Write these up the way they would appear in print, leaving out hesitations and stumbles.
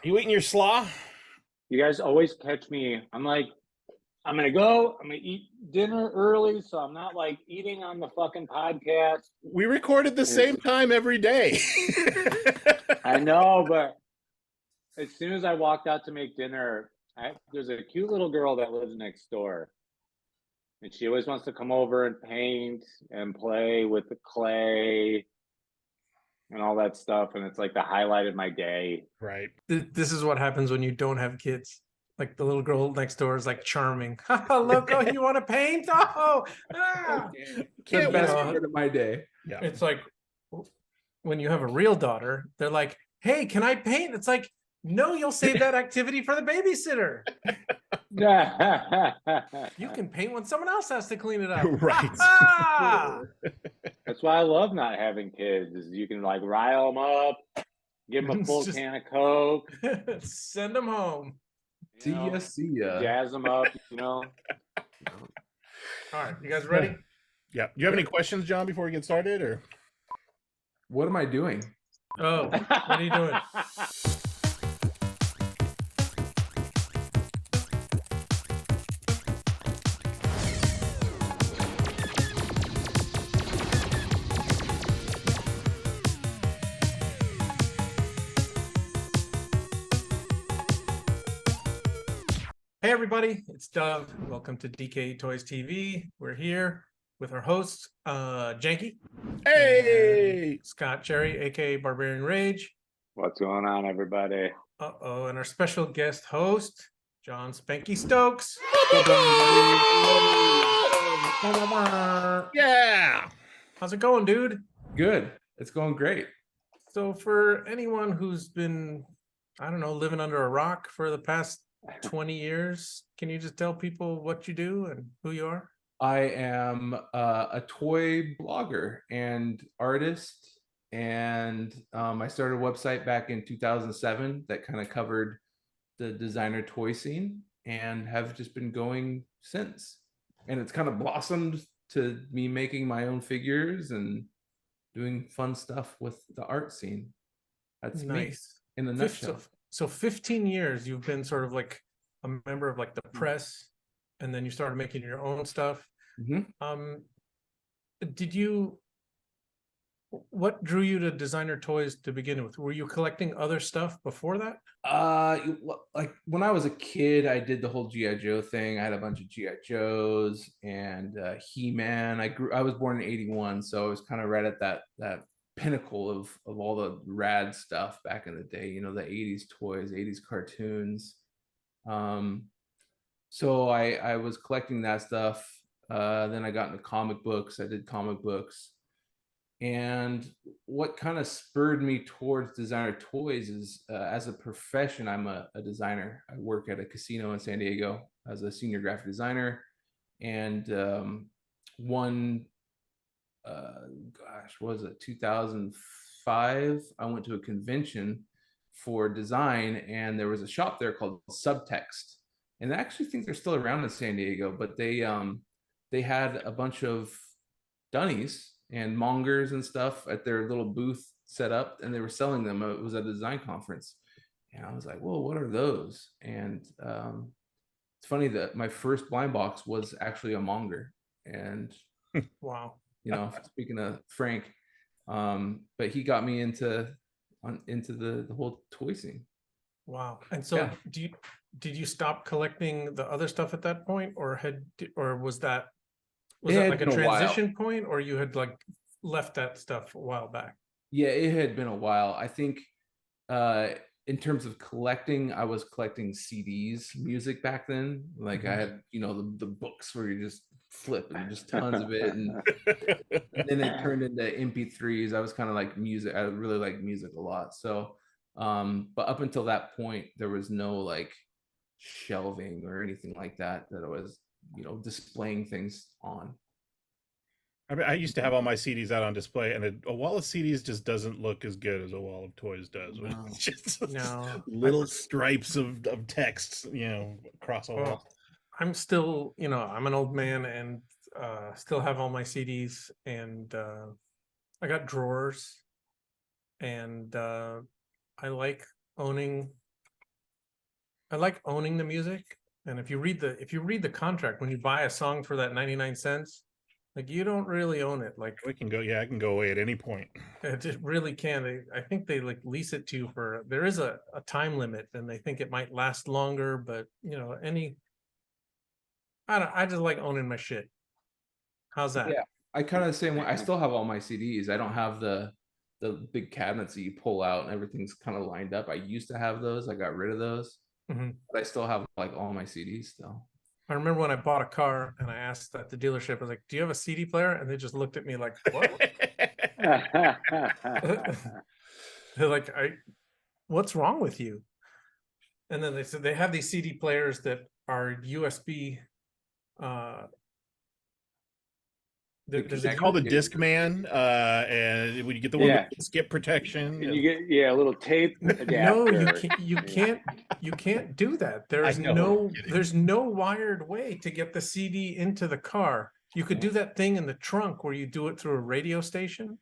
You eating your slaw? You guys always catch me. I'm like, I'm gonna eat dinner early, so I'm not like eating on the fucking podcast. We record at the same time every day. I know, but as soon as I walked out to make dinner, there's a cute little girl that lives next door. And she always wants to come over and paint and play with the clay and all that stuff. And it's like the highlight of my day. Right. This is what happens when you don't have kids. Like the little girl next door is like charming. Look, oh, you want to paint? Oh, The best part of my day. Yeah. It's like when you have a real daughter, they're like, hey, can I paint? It's like, no, you'll save that activity for the babysitter. You can paint when someone else has to clean it up. Right. That's why I love not having kids, is you can like rile them up, give them a full can of Coke. Send them home. See ya. Jazz them up, All right, you guys ready? Yeah. Do you have any questions, John, before we get started, or? What am I doing? Oh, what are you doing? Hey everybody, it's Doug. Welcome to DKE Toys TV. We're here with our hosts, Janky. Hey! Scott Cherry, aka Barbarian Rage. What's going on, everybody? And our special guest host, John Spanky Stokes. Yeah! How's it going, dude? Good. It's going great. So for anyone who's been, I don't know, living under a rock for the past 20 years, can you just tell people what you do and who you are? I am a toy blogger and artist, and I started a website back in 2007 that kind of covered the designer toy scene, and have just been going since. And it's kind of blossomed to me making my own figures and doing fun stuff with the art scene. That's nice. Me in a nutshell. So 15 years you've been sort of like a member of like the press, and then you started making your own stuff. Mm-hmm. What drew you to designer toys to begin with? Were you collecting other stuff before that? Like when I was a kid, I did the whole G.I. Joe thing. I had a bunch of G.I. Joes and He-Man. I was born in 81, so I was kind of right at that pinnacle of all the rad stuff back in the day, the 80s toys, 80s cartoons. So I was collecting that stuff. Then I got into comic books. I did comic books. And what kind of spurred me towards designer toys is as a profession, I'm a designer. I work at a casino in San Diego as a senior graphic designer. And was it 2005? I went to a convention for design, and there was a shop there called Subtext. And I actually think they're still around in San Diego, but they had a bunch of dunnies and mongers and stuff at their little booth set up, and they were selling them. It was at a design conference, and I was like, whoa, what are those? And it's funny that my first blind box was actually a monger. And wow. Speaking of Frank, but he got me into the whole toy scene. Wow. And so did you stop collecting the other stuff at that point, or was that like a transition point, or you had like left that stuff a while back? Yeah, it had been a while. I think in terms of collecting, I was collecting CDs, music back then. Like I had, the books where you just flip and just tons of it. And then it turned into MP3s. I was kind of like music. I really like music a lot. So, but up until that point, there was no like shelving or anything like that I was, displaying things on. I mean, I used to have all my CDs out on display, and a wall of CDs just doesn't look as good as a wall of toys does. No. It's just little stripes of text, across a wall. I'm still, I'm an old man and still have all my CDs, and I got drawers, and I like owning I like owning the music. And if you read the contract, when you buy a song for that 99 cents, like you don't really own it. Like We can go. Yeah, I can go away at any point. it just really can. I think they like lease it to you for, there is a time limit, and they think it might last longer, but you know, I just like owning my shit. How's that? Yeah, I kind of the same way. I still have all my CDs. I don't have the big cabinets that you pull out and everything's kind of lined up. I used to have those. I got rid of those, but I still have like all my CDs still. I remember when I bought a car and I asked at the dealership, I was like, "Do you have a CD player?" And they just looked at me like, "What?" They're like, "What's wrong with you?" And then they said they have these CD players that are USB. There's It's called a Discman, and when you get the one with skip protection, and you get a little tape adapter. No, you can't do that. There's no wired way to get the CD into the car. You could do that thing in the trunk where you do it through a radio station.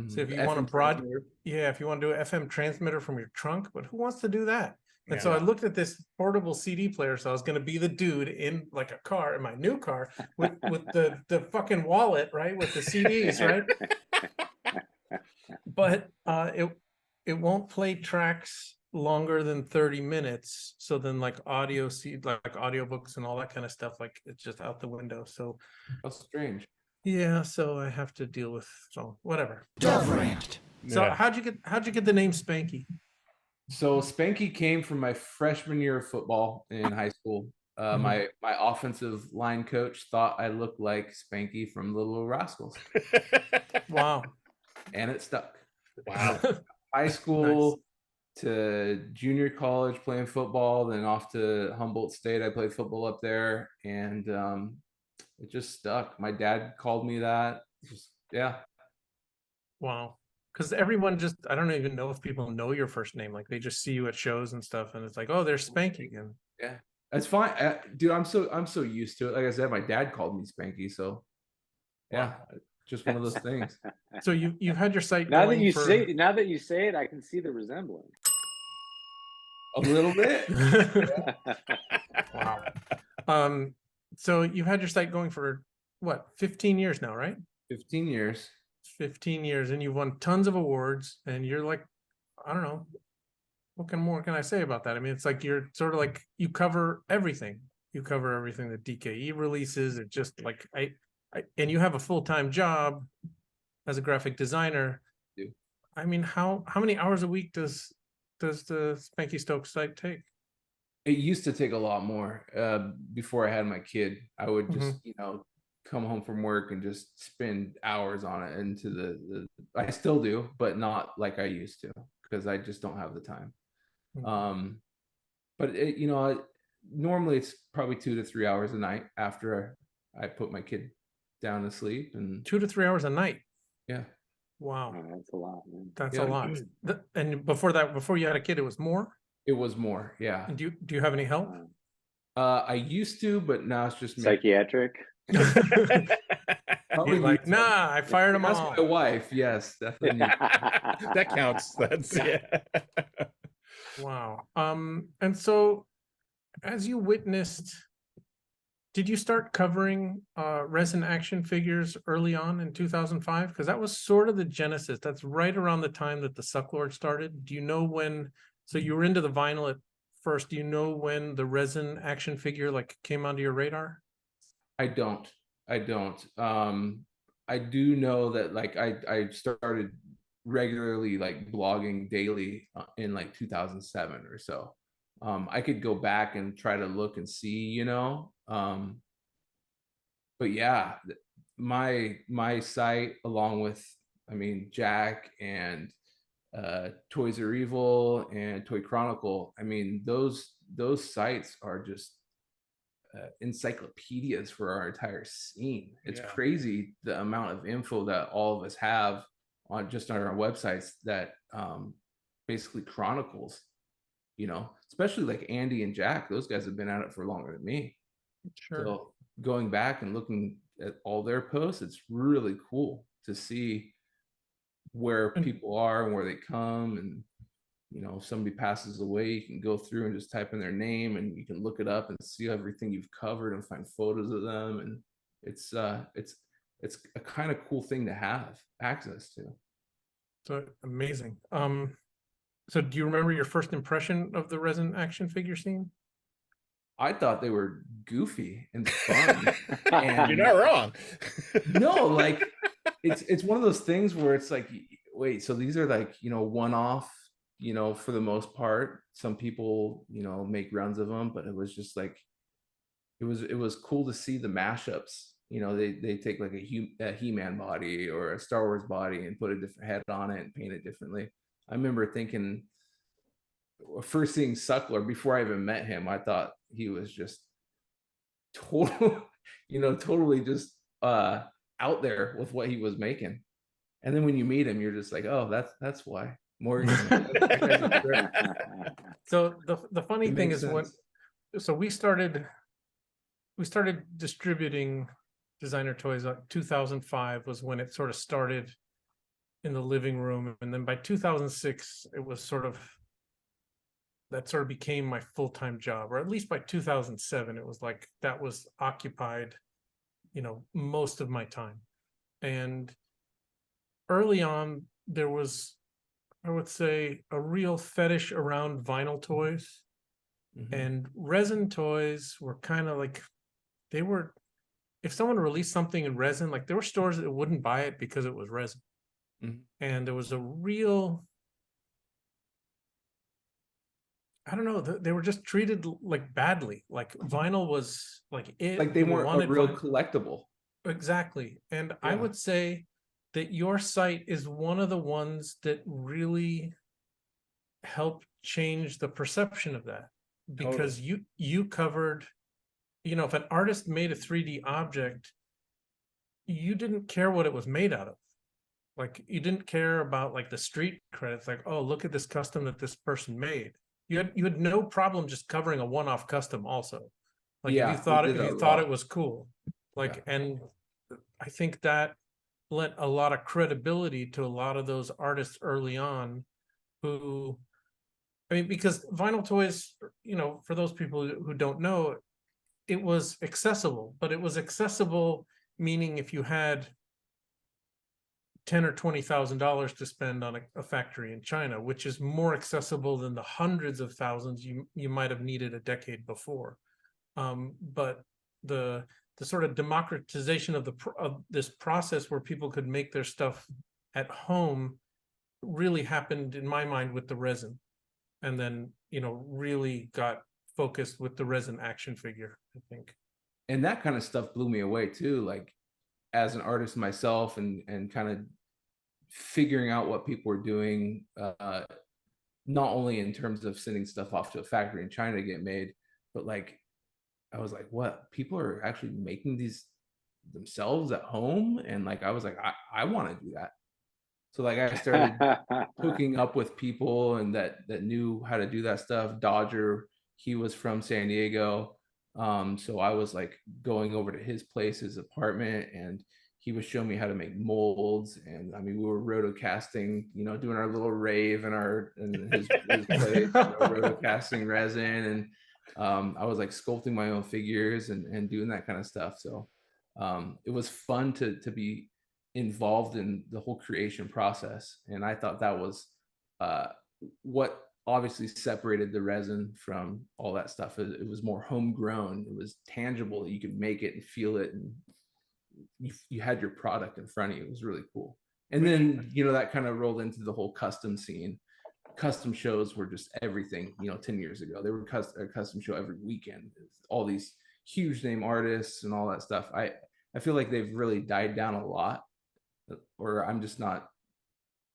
So if you want to if you want to do an FM transmitter from your trunk, but who wants to do that? And so I looked at this portable CD player. So I was going to be the dude in like a car, in my new car, with the fucking wallet, right, with the CDs, right? But it won't play tracks longer than 30 minutes. So then like audio like audiobooks and all that kind of stuff, like it's just out the window. So that's strange. Yeah, so I have to deal with whatever. Dove rant. So how'd you get the name Spanky? So Spanky came from my freshman year of football in high school. My offensive line coach thought I looked like Spanky from Little Rascals. Wow. And it stuck. Wow. High school to junior college playing football, then off to Humboldt State. I played football up there, and it just stuck. My dad called me that. Wow. Because everyone I don't even know if people know your first name. Like they just see you at shows and stuff, and it's like, oh, there's Spanky. And yeah, that's fine, dude. I'm so used to it. Like I said, my dad called me Spanky, so yeah, just one of those things. So you've had your site now that you say it, I can see the resemblance. A little bit. Wow. So you've had your site going for what, 15 years now, right? 15 years. 15 years, and you've won tons of awards, and you're like, I don't know, what more can I say about that? I mean, it's like you're sort of like you cover everything. You cover everything that DKE releases. It's just like and you have a full-time job as a graphic designer. I mean, how many hours a week does the Spanky Stokes site take? It used to take a lot more. Before I had my kid, I would just come home from work and just spend hours on it. Into I still do, but not like I used to, because I just don't have the time. But normally it's probably 2 to 3 hours a night after I put my kid down to sleep. And 2 to 3 hours a night. Yeah. Wow. Oh, that's a lot, man. That's a lot. And before you had a kid, it was more? It was more, yeah. And do you have any help? I used to, but now it's just me. Psychiatric. Probably like, nah, I fired them all. That's my wife. Yes, definitely. That counts. That's Wow. And so as you witnessed, did you start covering resin action figures early on in 2005? Because that was sort of the genesis. That's right around the time that the Sucklord started. Do you know when? So you were into the vinyl at first. Do you know when the resin action figure like came onto your radar? I don't. I do know that like I started regularly like blogging daily in like 2007 or so. I could go back and try to look and see, but yeah, my site, along with, Jack and Toys Are Evil and Toy Chronicle, those sites are just encyclopedias for our entire scene. It's crazy the amount of info that all of us have on our websites that basically chronicles, especially like Andy and Jack. Those guys have been at it for longer than me. Sure. So going back and looking at all their posts, it's really cool to see where people are and where they come. And if somebody passes away, you can go through and just type in their name, and you can look it up and see everything you've covered and find photos of them. And it's a kind of cool thing to have access to. So amazing. So do you remember your first impression of the resin action figure scene? I thought they were goofy and fun. And you're not wrong. no, like it's one of those things where it's like, wait, so these are like, one-off, for the most part. Some people, make runs of them, but it was just like, it was cool to see the mashups. They take like a He-Man body or a Star Wars body and put a different head on it and paint it differently. I remember thinking, first seeing Suckler, before I even met him, I thought he was just totally just out there with what he was making. And then when you meet him, you're just like, oh, that's why. Morgan. So the funny thing is, we started distributing designer toys. 2005 was when it sort of started in the living room, and then by 2006 it was that sort of became my full-time job, or at least by 2007 it was like that was occupied most of my time. And early on there was, I would say, a real fetish around vinyl toys. Mm-hmm. And resin toys were kind of like, if someone released something in resin, like there were stores that wouldn't buy it because it was resin. Mm-hmm. And there was a real, I don't know, they were just treated like badly. Like vinyl was like it. Like they weren't a real collectible. Exactly. And yeah. I would say that your site is one of the ones that really helped change the perception of that, because you covered, if an artist made a 3D object, you didn't care what it was made out of. Like you didn't care about like the street credits, like, oh, look at this custom that this person made. You had no problem just covering a one-off custom also. Like if you thought it was cool. Like, yeah. And I think that lent a lot of credibility to a lot of those artists early on who, because vinyl toys, for those people who don't know, it was accessible, but it was accessible meaning if you had $10,000 or $20,000 to spend on a factory in China, which is more accessible than the hundreds of thousands you might have needed a decade before. But the sort of democratization of this process where people could make their stuff at home really happened, in my mind, with the resin, and then really got focused with the resin action figure, I think. And that kind of stuff blew me away too. Like as an artist myself, and kind of figuring out what people were doing, not only in terms of sending stuff off to a factory in China to get made, but like I was like, what, people are actually making these themselves at home? And like I was like, I want to do that. So like I started hooking up with people and that knew how to do that stuff. Dodger, he was from San Diego. So I was like going over to his place, his apartment, and he was showing me how to make molds. And we were rotocasting, doing our little rave in his place, rotocasting resin. And I was like sculpting my own figures and doing that kind of stuff. So it was fun to be involved in the whole creation process. And I thought that was what obviously separated the resin from all that stuff. It was more homegrown. It was tangible. You could make it and feel it, and you had your product in front of you. It was really cool. And then that kind of rolled into the whole custom scene. Custom shows were just everything. 10 years ago, they were a custom show every weekend. All these huge name artists and all that stuff. I feel like they've really died down a lot, or I'm just not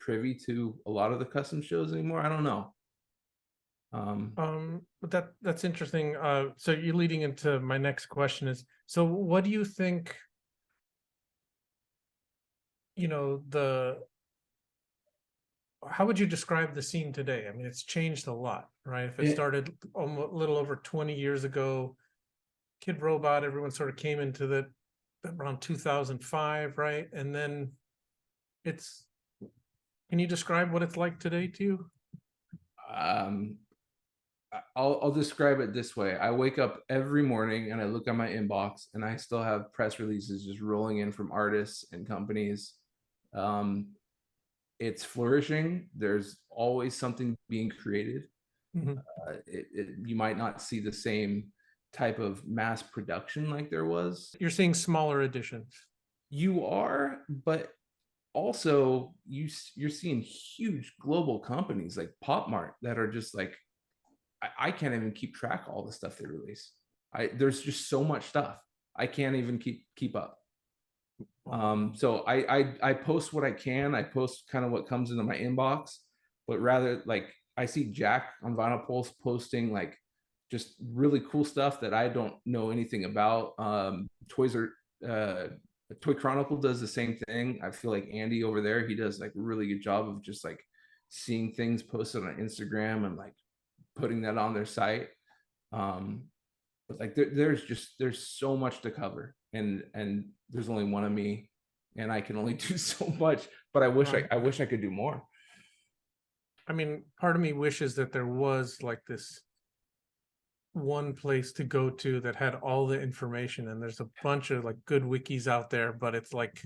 privy to a lot of the custom shows anymore. I don't know. But that's interesting. So you're leading into my next question is, so what do you think, how would you describe the scene today? It's changed a lot, right? If it started a little over 20 years ago, Kid Robot, everyone sort of came into around 2005, right? And then can you describe what it's like today to you? I'll describe it this way. I wake up every morning and I look at my inbox and I still have press releases just rolling in from artists and companies. It's flourishing. There's always something being created. You might not see the same type of mass production like there was. You're seeing smaller editions. You are, but also you're seeing huge global companies like Pop Mart that are just like, I can't even keep track of all the stuff they release. There's just so much stuff. I can't even keep up. So I post what I can. I post kind of what comes into my inbox, but rather like I see Jack on Vinyl Pulse posting like just really cool stuff that I don't know anything about. Toy Chronicle does the same thing. I feel like Andy over there, he does like a really good job of just like seeing things posted on Instagram and like putting that on their site. But like there's so much to cover, and there's only one of me, and I can only do so much. But I wish I could do more. I mean, part of me wishes that there was like this one place to go to that had all the information, and there's a bunch of like good wikis out there, but it's like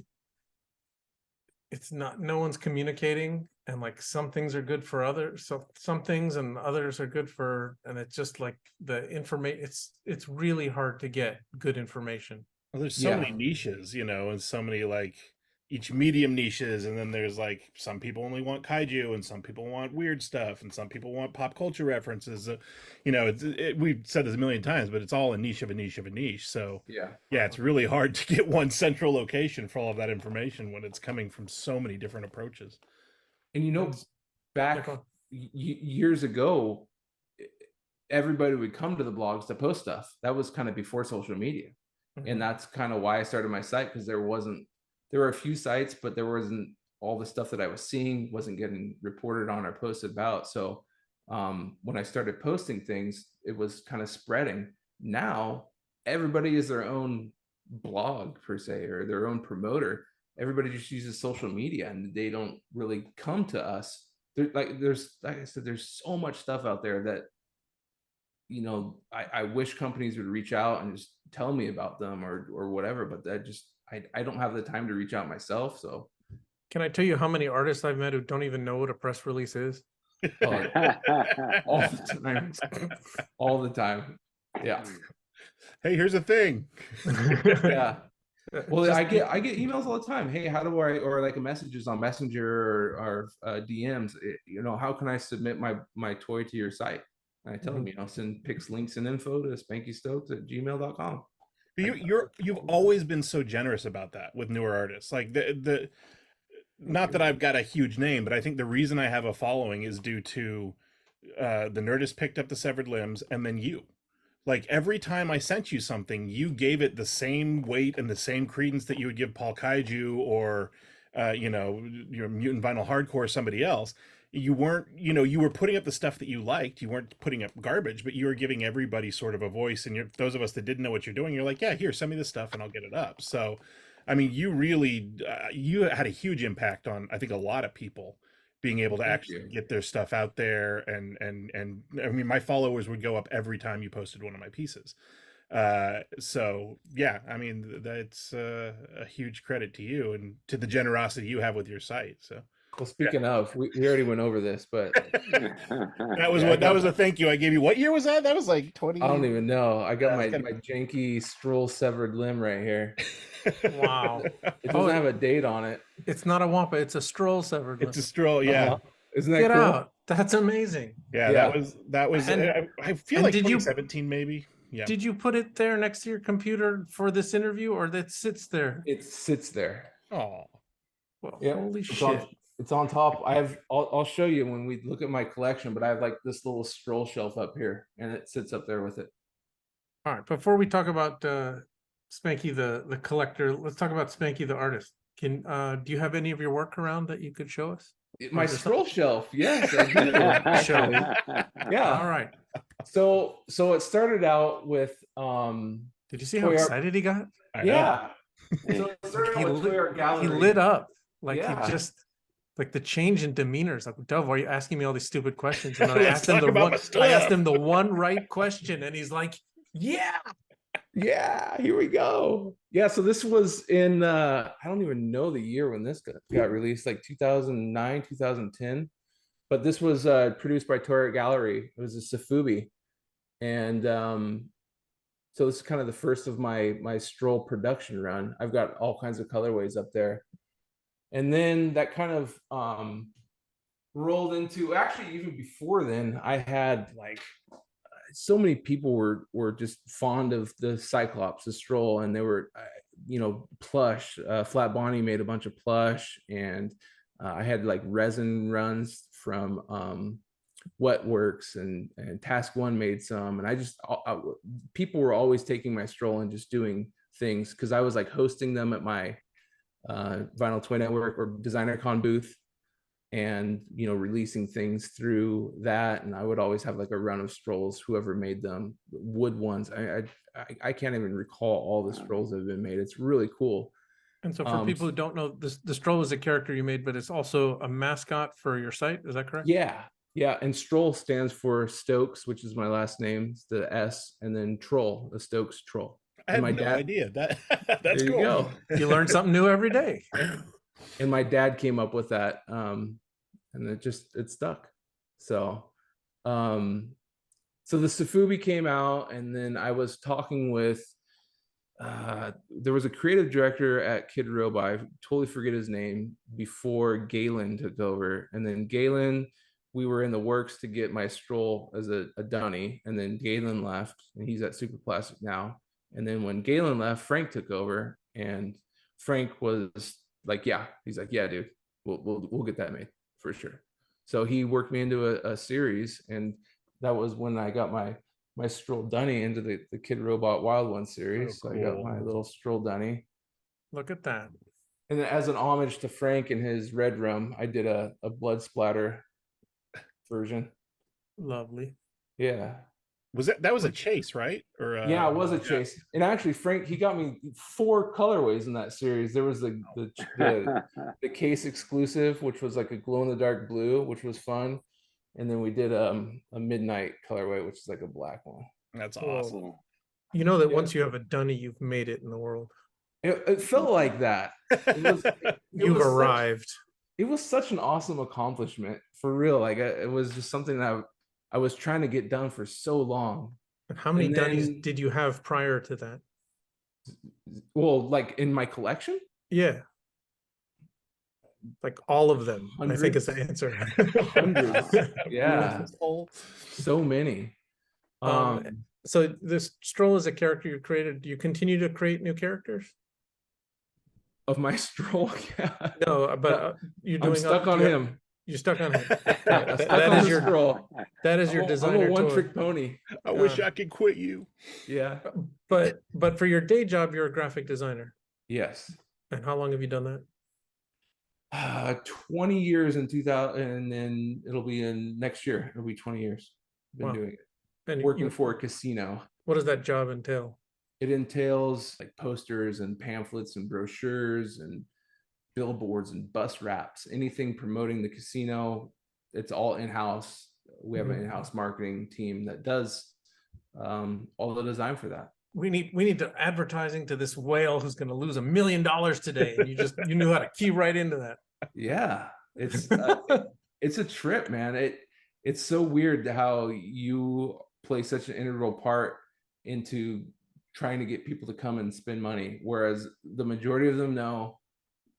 it's not, no one's communicating, and like some things are good for others, so some things and others are good for, and it's just like the information, it's really hard to get good information. Well, there's so many niches, you know, and so many like each medium niches, and then there's like some people only want kaiju, and some people want weird stuff, and some people want pop culture references. You know, we've said this a million times, but it's all a niche of a niche of a niche. So yeah, it's really hard to get one central location for all of that information when it's coming from so many different approaches. And you know, back years ago, everybody would come to the blogs to post stuff. That was kind of before social media. And that's kind of why I started my site, because there were a few sites, but there wasn't all the stuff that I was seeing wasn't getting reported on or posted about. So when I started posting things, it was kind of spreading. Now everybody is their own blog per se, or their own promoter. Everybody just uses social media, and they don't really come to us. Like I said, there's so much stuff out there that, you know, I wish companies would reach out and just tell me about them or whatever, but that just, I don't have the time to reach out myself. So can I tell you how many artists I've met who don't even know what a press release is? all the time. All the time. Yeah. Hey, here's a thing. Yeah. Well, I get emails all the time. Hey, how do I, or like messages on Messenger or DMs, you know, how can I submit my toy to your site? And I tell them, you know, send pics, links, and info to spankystoked@gmail.com. You've always been so generous about that with newer artists. Like not that I've got a huge name, but I think the reason I have a following is due to the Nerdist picked up the Severed Limbs, and then you. Like every time I sent you something, you gave it the same weight and the same credence that you would give Paul Kaiju or you know, your Mutant Vinyl Hardcore or somebody else. You weren't, you know, you were putting up the stuff that you liked. You weren't putting up garbage, but you were giving everybody sort of a voice. And those of us that didn't know what you're doing, you're like, yeah, here, send me this stuff and I'll get it up. So, I mean, you really, you had a huge impact on, I think, a lot of people being able to actually get their stuff out there. And I mean, my followers would go up every time you posted one of my pieces. So yeah, I mean, that's a huge credit to you and to the generosity you have with your site. So. Well, speaking of, we already went over this, but that was a thank you I gave you. What year was that? That was like 20. I don't even know. I got my janky Stroll Severed Limb right here. Wow. It doesn't have a date on it. It's not a Wampa, it's a Stroll Severed Limb. It's a Stroll, yeah. Isn't that Get cool? out. That's amazing. Yeah, that was And I feel like 2017 maybe. Yeah. Did you put it there next to your computer for this interview, or that sits there? It sits there. Oh. Well, holy shit. It's on top. I'll show you when we look at my collection, but I have like this little Stroll shelf up here, and it sits up there with it. All right. Before we talk about Spanky the collector, let's talk about Spanky the artist. Do you have any of your work around that you could show us? My Stroll shelf, yes. I do. Show. Yeah. All right. So it started out with did you see how excited he got? Yeah. So it started out with Toy Art Gallery. He lit up like he just Like the change in demeanor is like, Dove, why are you asking me all these stupid questions? And then I Let's asked him talk about my I asked stuff. him the one right question, and he's like, yeah. Yeah, here we go. Yeah, so this was in I don't even know the year when this got released, like 2009, 2010. But this was produced by Torre Gallery. It was a Safubi. And so this is kind of the first of my stroll production run. I've got all kinds of colorways up there. And then that kind of rolled into, actually even before then, I had like so many people were just fond of the Cyclops, the stroll, and they were plush. Flat Bonnie made a bunch of plush, and I had like resin runs from Wetworks, and Task One made some, and people were always taking my stroll and just doing things, because I was like hosting them at my Vinyl Toy Network or Designer Con booth, and releasing things through that. And I would always have like a run of strolls, whoever made them, wood ones. I can't even recall all the strolls that have been made. It's really cool. And so for people who don't know, the stroll is a character you made, but it's also a mascot for your site. Is that correct? Yeah, and Stroll stands for Stokes, which is my last name. It's the S, and then Troll, the Stokes Troll. I had no idea. That's cool. You go. You learn something new every day. And my dad came up with that, and it stuck. So so the Safubi came out, and then I was talking with there was a creative director at Kid Robot, I totally forget his name, before Galen took over. And then Galen, we were in the works to get my stroll as a dunny, and then Galen left, and he's at Super Plastic now. And then when Galen left, Frank took over, and Frank was like, he's like, yeah, dude, we'll get that made for sure. So he worked me into a series, and that was when I got my stroll dunny into the Kid Robot Wild One series. Oh, cool. So I got my little stroll dunny. Look at that. And then as an homage to Frank and his red rum, I did a blood splatter version. Lovely. Yeah. That was a chase, right? Or yeah, it was a chase. And actually, Frank, he got me 4 colorways in that series. There was the case exclusive, which was like a glow in the dark blue, which was fun. And then we did a midnight colorway, which is like a black one. That's awesome. You know that once you have a dunny, you've made it in the world. It felt like that. You've arrived. It was such an awesome accomplishment, for real. Like it was just something that I was trying to get done for so long. And how many dunnies did you have prior to that? Well, like in my collection? Yeah. Like all of them, Hundreds. I think is the answer. Hundreds. Yeah. So many. So this stroll is a character you created. Do you continue to create new characters? Of my stroll? Yeah. No, but you're doing. I'm stuck on him. You're stuck on him. That is your stroll. That is your designer. I'm a one-trick pony. I wish I could quit you. Yeah. But for your day job, you're a graphic designer. Yes. And how long have you done that? 20 years in 2000, and then it'll be in next year. It'll be 20 years. Been doing it. And working for a casino. What does that job entail? It entails like posters and pamphlets and brochures and billboards and bus wraps, anything promoting the casino. It's all in-house. We have an in-house marketing team that does all the design for that. We need to advertising to this whale who's going to lose $1 million today. And you knew how to key right into that. Yeah, it's it's a trip, man. It's so weird how you play such an integral part into trying to get people to come and spend money, whereas the majority of them know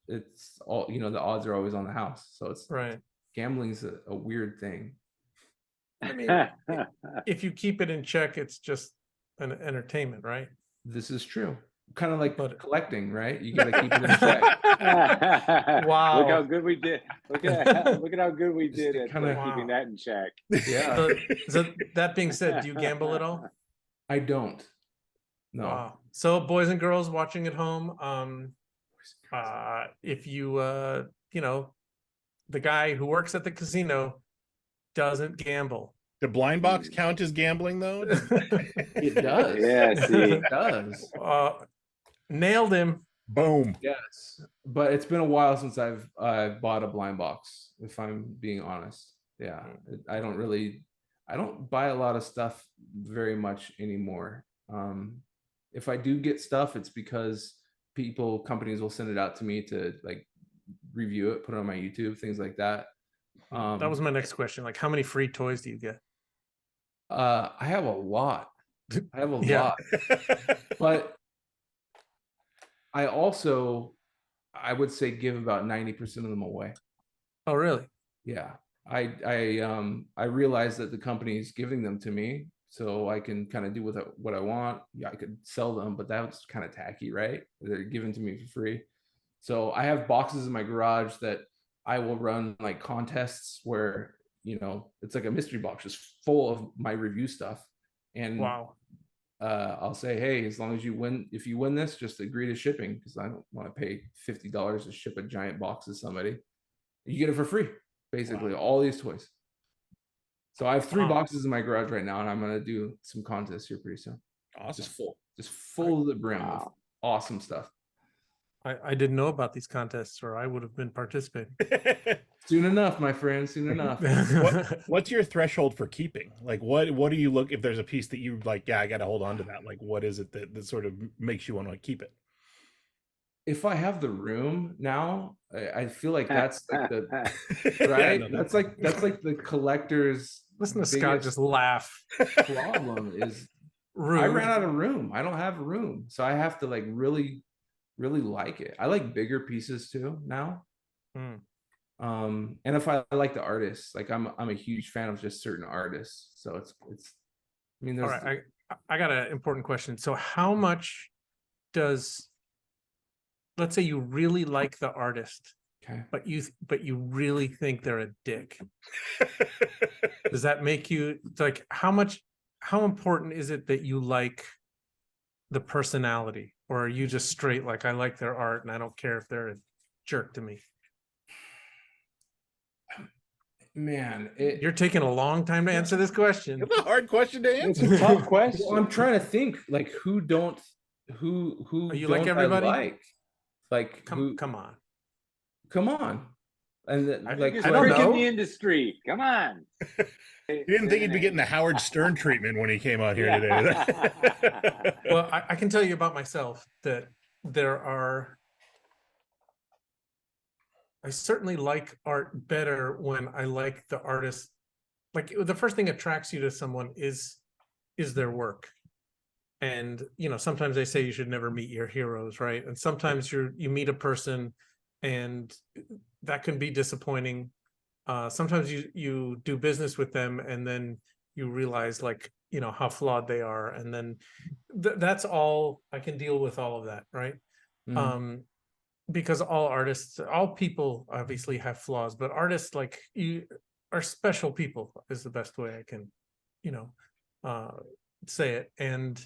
it's all, the odds are always on the house. So it's right. Gambling's a weird thing. I mean, if you keep it in check, it's just an entertainment, right? This is true. Kind of like collecting, right? You got to keep it in check. Wow! Look how good we did. Look at how good we did at keeping that in check. Yeah. So that being said, do you gamble at all? I don't. No. Wow. So boys and girls watching at home, if you the guy who works at the casino doesn't gamble. The blind box count as gambling, though? It does. Yeah, see. It does. Nailed him. Boom. Yes. but it's been a while since I've bought a blind box, if I'm being honest. Yeah, I don't buy a lot of stuff very much anymore. If I do get stuff, it's because companies will send it out to me to like review it, put it on my YouTube, things like that. That was my next question. Like, how many free toys do you get? I have a lot. I have a lot, but I would say give about 90% of them away. Oh, really? Yeah. I realized that the company is giving them to me so I can kind of do with it what I want. Yeah, I could sell them, but that was kind of tacky, right? They're given to me for free. So I have boxes in my garage that I will run like contests where, it's like a mystery box just full of my review stuff. And wow. I'll say, hey, as long as if you win this, just agree to shipping, because I don't want to pay $50 to ship a giant box to somebody. You get it for free, basically, all these toys. So I have 3 boxes in my garage right now, and I'm going to do some contests here pretty soon. Awesome. Just full to the brim of awesome stuff. I didn't know about these contests, or I would have been participating. Soon enough, my friend, soon enough. What's your threshold for keeping? Like, what do you look, if there's a piece that you like, yeah, I got to hold on to that. Like, what is it that sort of makes you want to keep it? If I have the room now, I feel like that's like the right. Yeah, that's like the collector's. Listen to Scott just laugh. Problem is, room. I ran out of room. I don't have room, so I have to like really like it. I like bigger pieces too now. And if I like the artists, like I'm a huge fan of just certain artists. So it's. I mean, there's. All right, I got an important question. So how much does, let's say you really like the artist, okay, but you really think they're a dick. Does that make you like, how important is it that you like the personality, or are you just straight like, I like their art and I don't care if they're a jerk to me? Man, you're taking a long time to answer this question. It's a hard question to answer. It's a tough question. Well, I'm trying to think like who you don't like everybody? Like come on. And like, I don't know. In the industry. Come on. You didn't think he'd be getting the Howard Stern treatment when he came out here today. Well, I can tell you about myself that I certainly like art better when I like the artist. Like, the first thing attracts you to someone is their work. And, sometimes they say you should never meet your heroes, right? And sometimes you meet a person and that can be disappointing. Sometimes you do business with them and then you realize, like, how flawed they are. And then that's all. I can deal with all of that, right? Because all people obviously have flaws, but artists, like, you are special people is the best way I can, say it. And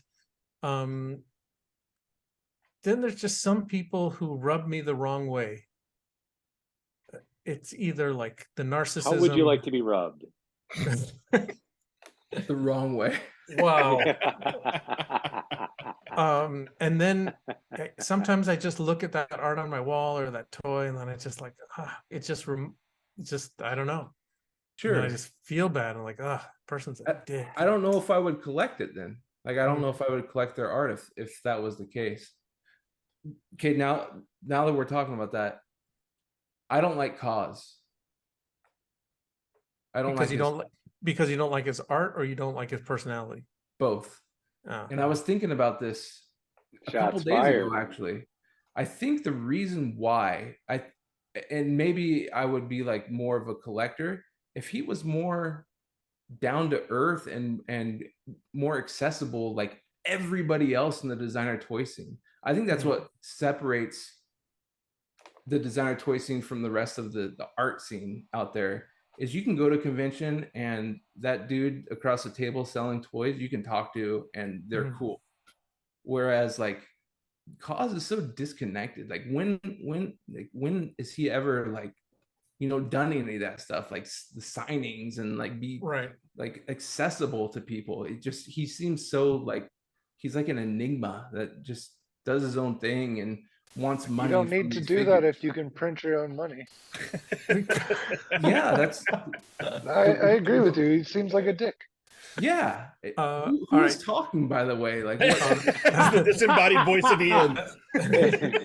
then there's just some people who rub me the wrong way. It's either like the narcissism. How would you like to be rubbed? The wrong way. Wow. And then sometimes I just look at that art on my wall or that toy, and then it's just like, it's just I don't know. Sure. I just feel bad. I'm like, person's a dick. I don't know if I would collect it then. Like, I don't know if I would collect their art if that was the case. Okay, now that we're talking about that, I don't like Cause. I don't because you don't like his art, or you don't like his personality? Both. Oh. And I was thinking about this a couple days ago, actually. I think the reason why and maybe I would be like more of a collector if he was more down to earth and more accessible, like everybody else in the designer toy scene. I think that's what separates the designer toy scene from the rest of the art scene out there, is you can go to a convention and that dude across the table selling toys you can talk to and they're cool. Whereas like Cause is so disconnected. Like when is he ever like, done any of that stuff, like the signings and like be right, like accessible to people? He seems so like he's like an enigma that just does his own thing. And wants You money. don't from need to these do that figures. if you can print your own money. Yeah, that's I agree with you. He seems like a dick. yeah. Who all is right. talking, by the way? Like, what? That's the disembodied voice of Ian.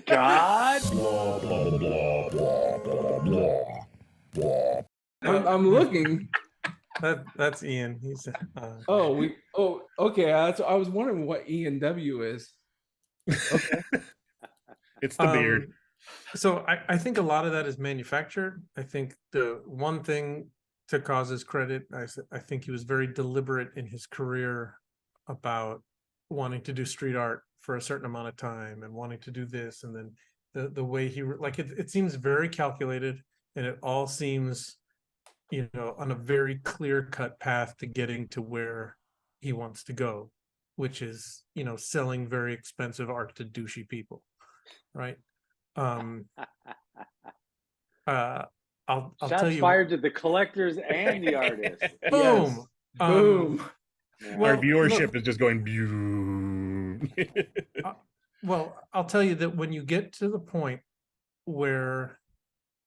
God. Blah, blah, blah, blah, blah, blah, blah. I'm looking. That's Ian. He's Okay. I was wondering what E&W is. Okay. It's the beard. So I think a lot of that is manufactured. I think the one thing to Cos's credit, I think he was very deliberate in his career about wanting to do street art for a certain amount of time and wanting to do this, and then the way he like it seems very calculated, and it all seems, you know, on a very clear-cut path to getting to where he wants to go, which is, you know, selling very expensive art to douchey people, right? I'll tell Shots you. fired to the collectors and the artists. Boom. Yes. Boom. Yeah. Our Well, viewership look, is just going. Pew. well, I'll tell you that when you get to the point where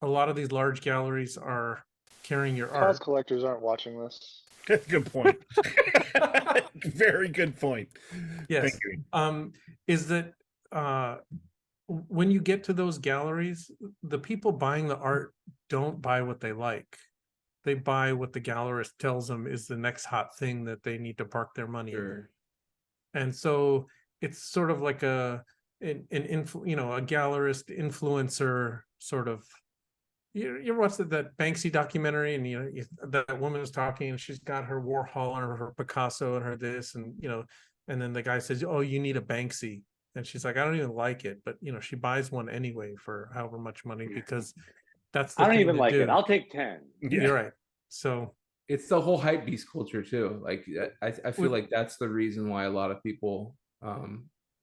a lot of these large galleries are carrying your Cause art, collectors aren't watching this. Good point. Very good point. yes, Thank you. is that when you get to those galleries, the people buying the art don't buy what they like. They buy what the gallerist tells them is the next hot thing that they need to park their money in. And so it's sort of like a gallerist influencer sort of. You ever watched that Banksy documentary, and that woman is talking, and she's got her Warhol and her Picasso and her this, and and then the guy says, "Oh, you need a Banksy," and she's like, "I don't even like it," but she buys one anyway for however much money, because that's the I don't thing even to like do. it. I'll take 10. Yeah. You're right. So It's the whole hype beast culture too. Like, I feel like that's the reason why a lot of people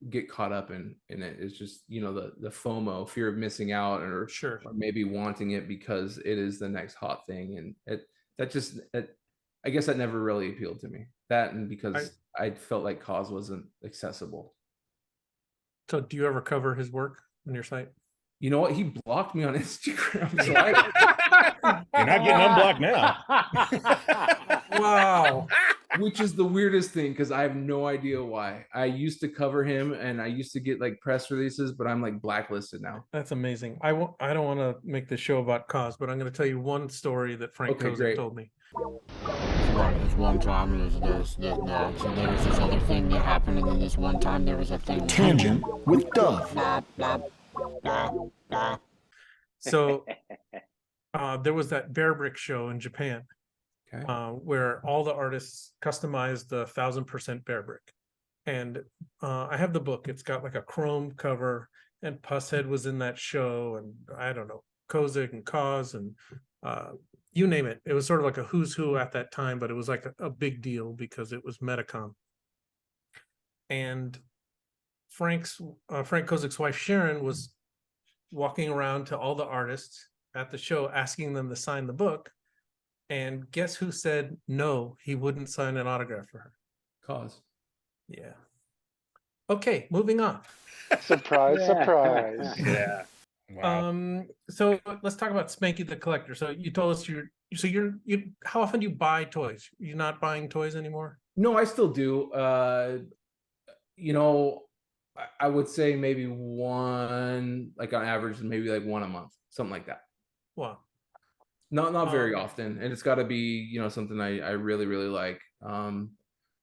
get caught up in it. It's just, the FOMO, fear of missing out, or sure. or maybe wanting it because it is the next hot thing, and I guess that never really appealed to me. That, and because I felt like Cause wasn't accessible. So do you ever cover his work on your site? You know what? He blocked me on Instagram. So You're not getting unblocked now. Wow. Which is the weirdest thing, because I have no idea why. I used to cover him, and I used to get like press releases, but I'm like blacklisted now. That's amazing. I don't want to make the show about Cause, but I'm going to tell you one story that Frank Kozik told me. This one time there was this other thing that happened, and then this one time there was a thing. Tangent with Dove. Blah, blah, blah, blah. So there was that Bear Brick show in Japan, Okay. where all the artists customized the 1000% Bear Brick. And I have the book. It's got like a chrome cover, and Pusshead was in that show, and I don't know, Kozik and Cause, and you name it. It was sort of like a who's who at that time, but it was like a big deal because it was Metacom. And Frank Kozik's wife Sharon was walking around to all the artists at the show, asking them to sign the book. And guess who said no, he wouldn't sign an autograph for her? Cause. Yeah. Okay, moving on. Surprise, surprise. Yeah. Wow. So let's talk about Spanky the Collector. So you told us you how often do you buy toys? You're not buying toys anymore? No, I still do. I would say maybe one, like on average, maybe like one a month, something like that. Wow. Not very often, and it's got to be something I really really like. A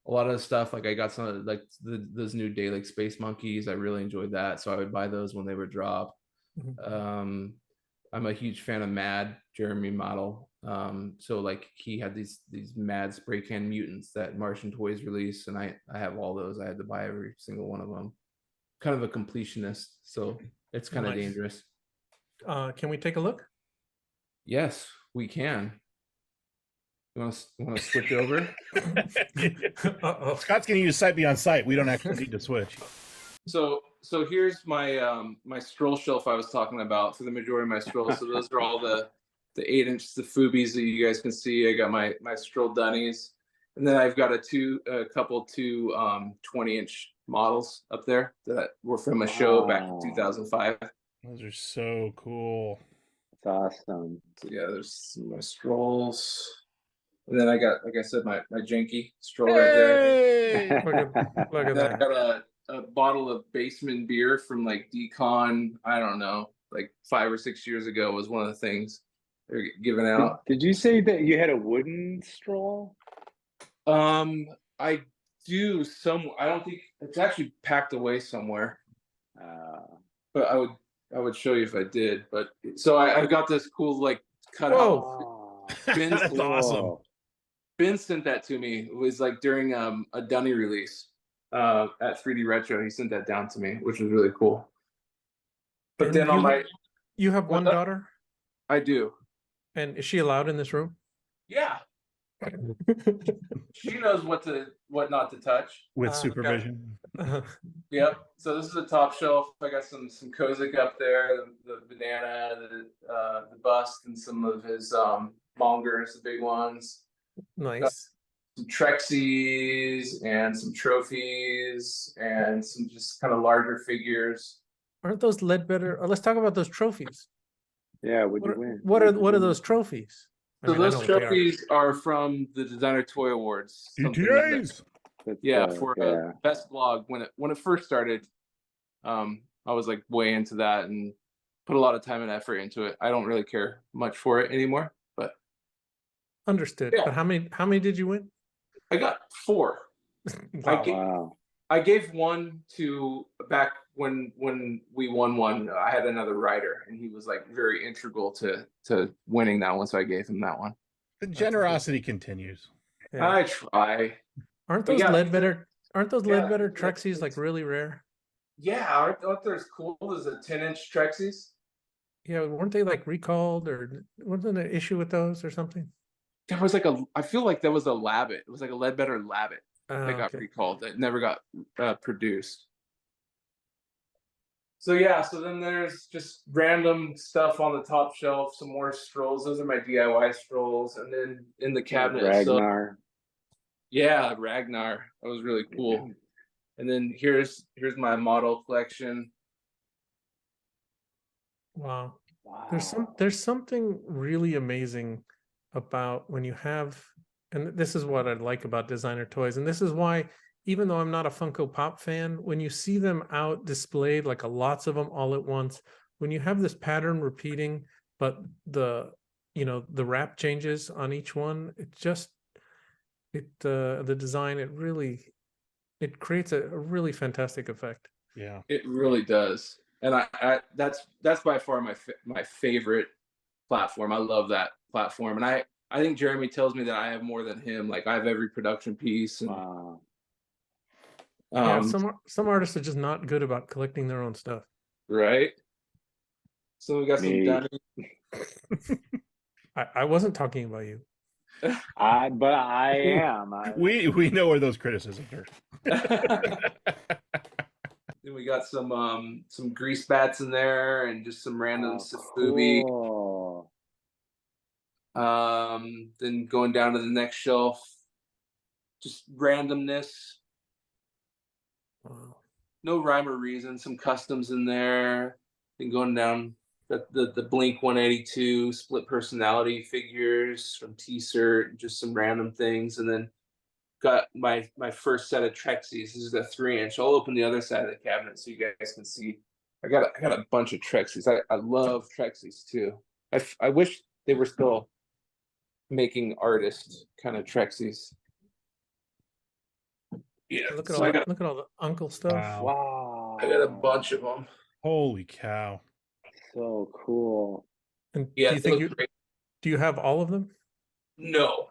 lot of the stuff, like I got some like those new Dalek Space Monkeys. I really enjoyed that, so I would buy those when they would drop. Mm-hmm. I'm a huge fan of Mad, Jeremy Model. So like he had these Mad spray can mutants that Martian Toys released, and I have all those. I had to buy every single one of them. Kind of a completionist, so it's kind of dangerous. Can we take a look? Yes, we can. You want to switch over? Scott's going to use sight beyond sight. We don't actually need to switch. So here's my my stroll shelf I was talking about for the majority of my strolls. So those are all the 8-inch, the Fubies that you guys can see. I got my stroll dunnies, and then I've got a couple 20-inch models up there that were from a show back in Wow. 2005. Those are so cool. It's awesome. So yeah, there's some of my strolls. And then I got, like I said, my janky stroll right there. Hey! Look at Then I that. got a bottle of Baseman beer from like Decon, I don't know, like 5 or 6 years ago was one of the things they're giving out. Did you say that you had a wooden stroll? I do some. I don't think it's actually packed away somewhere. But I would show you if I did. But so I've got this cool like cutout. Oh, That's awesome. Ben sent that to me. It was like during a Dunny release at 3D Retro. He sent that down to me, which was really cool. But And then on my, you have one What's up? daughter, I do. and is she allowed in this room? Yeah, she knows what not to touch. With okay. supervision. Yep. So this is a top shelf. I got some Kozik up there, the banana, the bust, and some of his mongers, the big ones. Nice. Some Trexies and some trophies and some just kind of larger figures. Aren't those Ledbetter? Let's talk about those trophies. yeah. Would What you are, win? what are those trophies? So I those know what they are. trophies are from the Designer Toy Awards. something that- ETAs! Yeah, for best blog when it first started. I was like way into that and put a lot of time and effort into it. I don't really care much for it anymore, but Understood. Yeah. But how many did you win? I got 4. Wow. Wow. I gave one to back when we won one. I had another writer, and he was like very integral to winning that one. So I gave him that one. The generosity continues. Yeah. I try. Aren't But those yeah, Ledbetter? Aren't those yeah, Ledbetter yeah, Trexies like really rare? Yeah, aren't they as cool as the 10-inch Trexies? Yeah, weren't they like recalled, or wasn't an issue with those or something? There was I feel like there was a Labbit. It was like a Ledbetter Labbit that got Okay. recalled. That never got produced. So yeah, so then there's just random stuff on the top shelf, some more strolls. Those are my DIY strolls, and then in the cabinet itself, Ragnar. yeah, Ragnar. That was really cool. And then here's my model collection. Wow. Wow. There's something really amazing about when you have, and this is what I like about designer toys, and this is why, even though I'm not a Funko Pop fan, when you see them out displayed, like lots of them all at once, when you have this pattern repeating, but the wrap changes on each one, the design, it creates a really fantastic effect. Yeah. It really does, and I that's by far my favorite platform. I love that platform, and I think Jeremy tells me that I have more than him. Like I have every production piece. And, Wow. Yeah, some artists are just not good about collecting their own stuff. right. So we got some Me. Dunny. I wasn't talking about you. But I am. We know where those criticisms are. Then we got some grease bats in there and just some random Safubi. Cool. Then going down to the next shelf, just randomness. Wow. No rhyme or reason. Some customs in there. Then going down the Blink 182 split personality figures from T-Cert, just some random things, and then got my first set of Trexies. This is the 3-inch. I'll open the other side of the cabinet so you guys can see. I got a bunch of Trexies. I love Trexies too. I wish they were still making artist kind of Trexies. Yeah, Look at so all I got the uncle stuff. Wow. Wow. I got a bunch of them. Holy cow. So cool. And Yeah, do you think look great. do you have all of them? No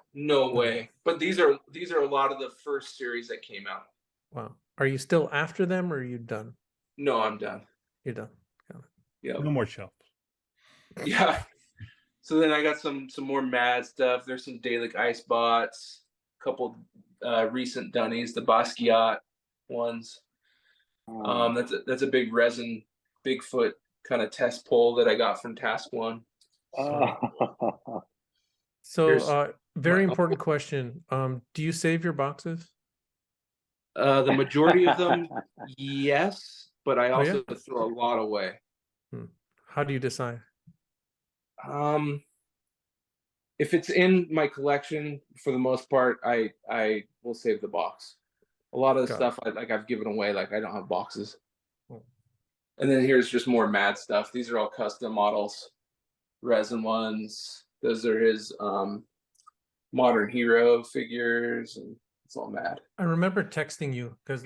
way. But these are a lot of the first series that came out. Wow. Are you still after them, or are you done? No, I'm done. You're done. Yeah. No more shelves. Yeah. So then I got some more mad stuff. There's some Dalek Ice Bots, a couple recent Dunnies, the Basquiat ones. That's a big resin Bigfoot kind of test pole that I got from Task One. So Here's very my important question. Do you save your boxes? The majority of them, yes, but I Oh, yeah? also throw a lot away. How do you decide? If it's in my collection, for the most part, I will save the box. A lot of the Got stuff I've given away, like I don't have boxes. Oh. And then here's just more mad stuff. These are all custom models, resin ones. Those are his modern hero figures, and it's all mad. I remember texting you because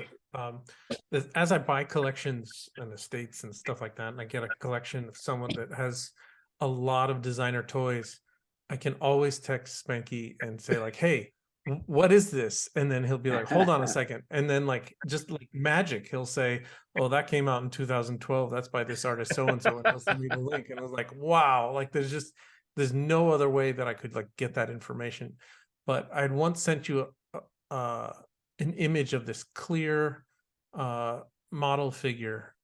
as I buy collections and estates and stuff like that, and I get a collection of someone that has a lot of designer toys, I can always text Spanky and say like, "Hey, what is this?" And then he'll be like, "Hold on a second," and then like just like magic, he'll say, "Oh, that came out in 2012. That's by this artist so and so," and he'll send me the link. And I was like, "Wow!" Like there's no other way that I could like get that information. But I'd once sent you an image of this clear model figure,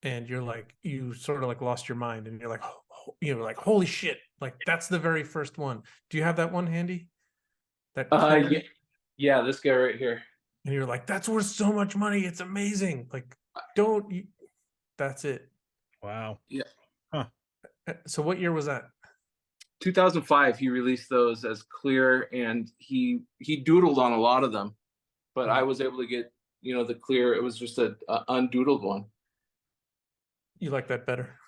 and you're like, you sort of like lost your mind, and you're like, like, holy shit, like that's the very first one. Do you have that one handy? That yeah, this guy right here. And you're like, that's worth so much money, it's amazing. Like, that's it. Wow. Yeah. So what year was that? 2005, he released those as clear, and he doodled on a lot of them, but I was able to get the clear. It was just a undoodled one. You like that better?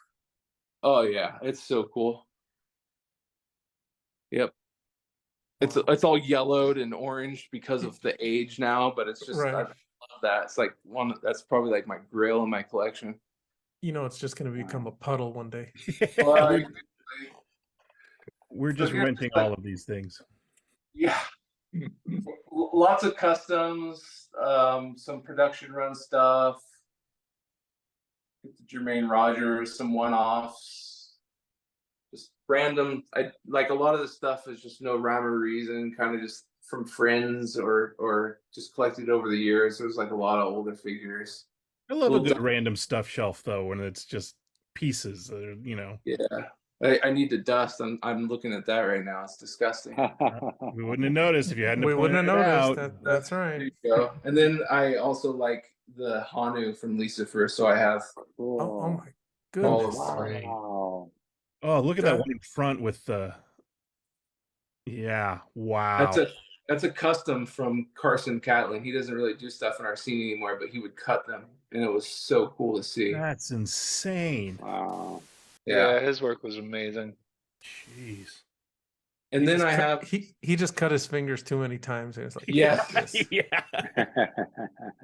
Oh yeah, it's so cool. Yep. It's all yellowed and orange because of the age now, but it's just Right. I love that. It's like that's probably like my grail in my collection. It's just going to become a puddle one day. Well, We're just renting all of these things. yeah. Lots of customs, some production run stuff. Get the Jermaine Rogers, some one-offs, just random. I like a lot of the stuff is just no rhyme or reason, kind of just from friends or just collected over the years. There's like a lot of older figures. I love a good random stuff shelf though, when it's just pieces that are, Yeah. I need to dust. I'm looking at that right now. It's disgusting. We wouldn't have noticed if you hadn't. We wouldn't have noticed. Out. That's There right. you go. And then I also like the Hanu from Lucifer, so I have Oh my all goodness. of Wow. Oh, look at that one in front with the. Yeah. Wow. That's a custom from Carson Catlin. He doesn't really do stuff in our scene anymore, but he would cut them, and it was so cool to see. That's insane. Wow. Yeah, his work was amazing. Jeez. And then I have he just cut his fingers too many times. It was like, yeah. Yeah.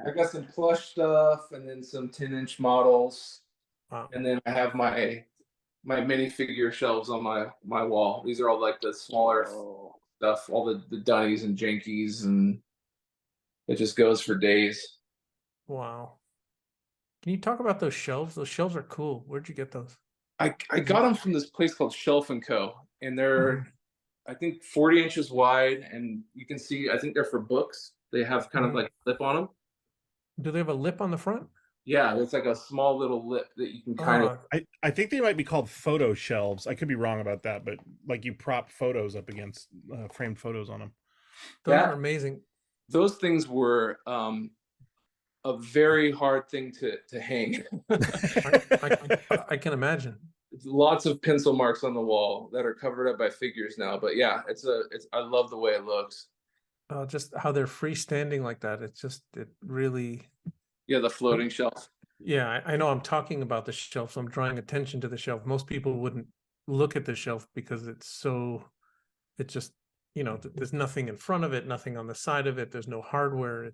I got some plush stuff, and then some 10-inch models. Wow. And then I have my minifigure shelves on my wall. These are all like the smaller stuff, all the Dunnies and Jankies, and it just goes for days. Wow. Can you talk about those shelves? Those shelves are cool. Where'd you get those? I got them from this place called Shelf & Co. And they're, I think, 40 inches wide. And you can see, I think they're for books. They have kind of like a lip on them. Do they have a lip on the front? Yeah, it's like a small little lip that you can kind of. I think they might be called photo shelves. I could be wrong about that, but like you prop photos up against framed photos on them. Those are amazing. Those things were a very hard thing to hang. I can imagine. Lots of pencil marks on the wall that are covered up by figures now, but yeah, I love the way it looks. Just how they're freestanding like that. It really. Yeah, the floating shelf. Yeah, I know I'm talking about the shelf, so I'm drawing attention to the shelf. Most people wouldn't look at the shelf because it's just, there's nothing in front of it, nothing on the side of it. There's no hardware.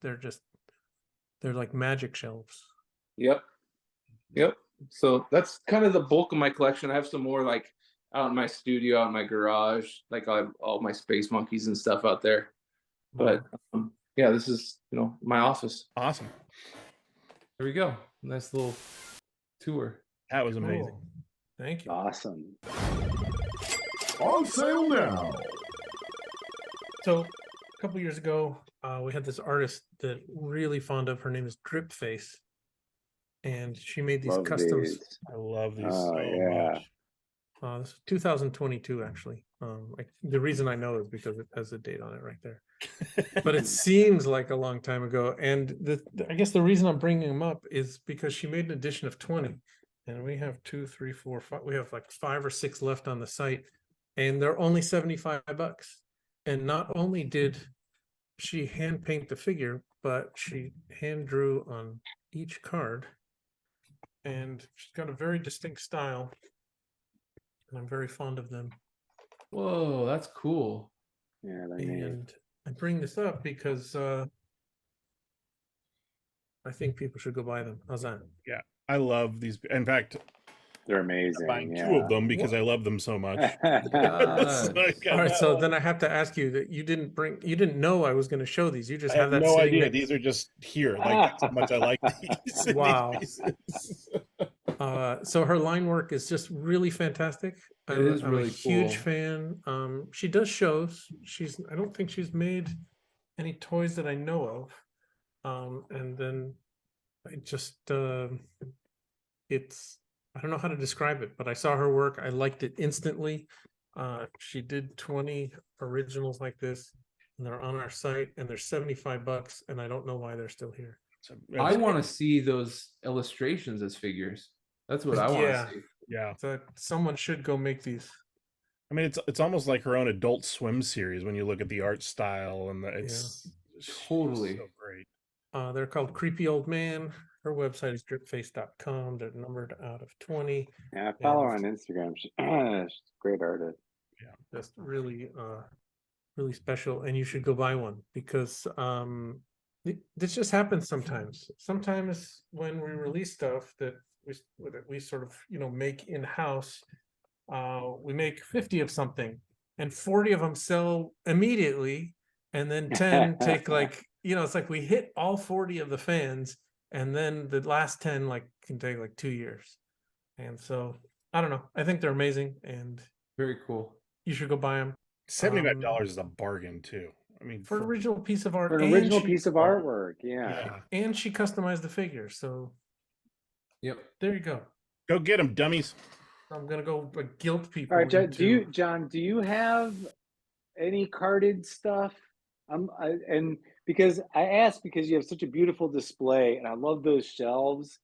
They're like magic shelves. Yep. So that's kind of the bulk of my collection. I have some more like out in my studio, out in my garage, like I have all my Space Monkeys and stuff out there. But yeah, this is my office. Awesome. There we go. Nice little tour. That was amazing. Cool. Thank you. Awesome. On sale now. So a couple years ago, we had this artist that really fond of. Her name is Drip Face, and she made these Love customs. these. I love these Oh, so yeah. much. This is 2022 actually, The reason I know is because it has a date on it right there. But it seems like a long time ago. And I guess the reason I'm bringing them up is because she made an edition of 20, and we have 2, 3, 4, 5. We have like 5 or 6 left on the site, and they're only $75. And not only did she hand paint the figure, but she hand drew on each card, and she's got a very distinct style, and I'm very fond of them. Whoa, that's cool. Yeah, they need. And I bring this up because I think people should go buy them. How's that? Yeah, I love these. In fact, They're I'm amazing. buying Yeah. 2 of them because I love them so much. Yes. So I got All right, that so one. then I have to ask you that you didn't know I was going to show these. You just I have have that no sitting idea. next- These are just here. Like that's how much I like these. these Wow. pieces. So her line work is just really fantastic. It is I'm really a huge cool. fan. She does shows. I don't think she's made any toys that I know of. And then I just it's I don't know how to describe it, but I saw her work. I liked it instantly. She did 20 originals like this, and they're on our site, and they're $75, and I don't know why they're still here. So, I want to see those illustrations as figures. That's what I want Yeah. to see. yeah. So someone should go make these. I mean, it's almost like her own Adult Swim series when you look at the art style and it's Totally. so great. They're called Creepy Old Man. Her website is dripface.com. They're numbered out of 20. Yeah, I follow her on Instagram. She's a great artist. Just really, really special, and you should go buy one because this just happens sometimes. Sometimes when we release stuff that we sort of make in house, we make 50 of something, and 40 of them sell immediately, and then 10 take like it's like we hit all 40 of the fans, and then the last 10 can take like 2 years, and so I don't know. I think they're amazing, and Very cool. you should go buy them. $75 is a bargain too. I mean, For an original piece of art. For an and original she- piece of artwork. Yeah. yeah. And she customized the figure. So Yep. there you go. Go get them, dummies. I'm going to go guilt people. All right, into- John, do you have any carded stuff? And because I asked because you have such a beautiful display, and I love those shelves,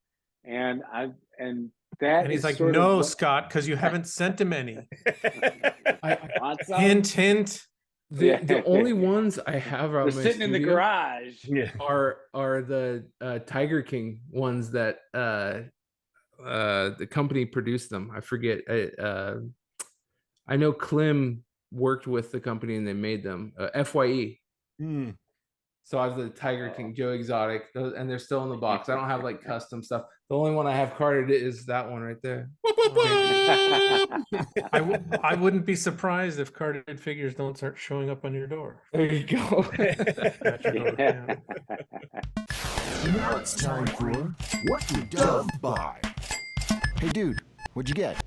and that And he's is like, sort of no, what- Scott, because you haven't sent him any. Want some? Hint, hint. The only ones I have They're around my sitting in the studio garage. Yeah. are the Tiger King ones that the company produced them. I forget. I know Klim worked with the company and they made them. FYE. Hmm. So I have the Tiger King, Joe Exotic, and they're still in the box. I don't have like custom stuff. The only one I have carded is that one right there. I wouldn't be surprised if carded figures don't start showing up on your door. There you go. At your door, yeah. Now it's time for What Did Dove Buy? Hey, dude, what'd you get?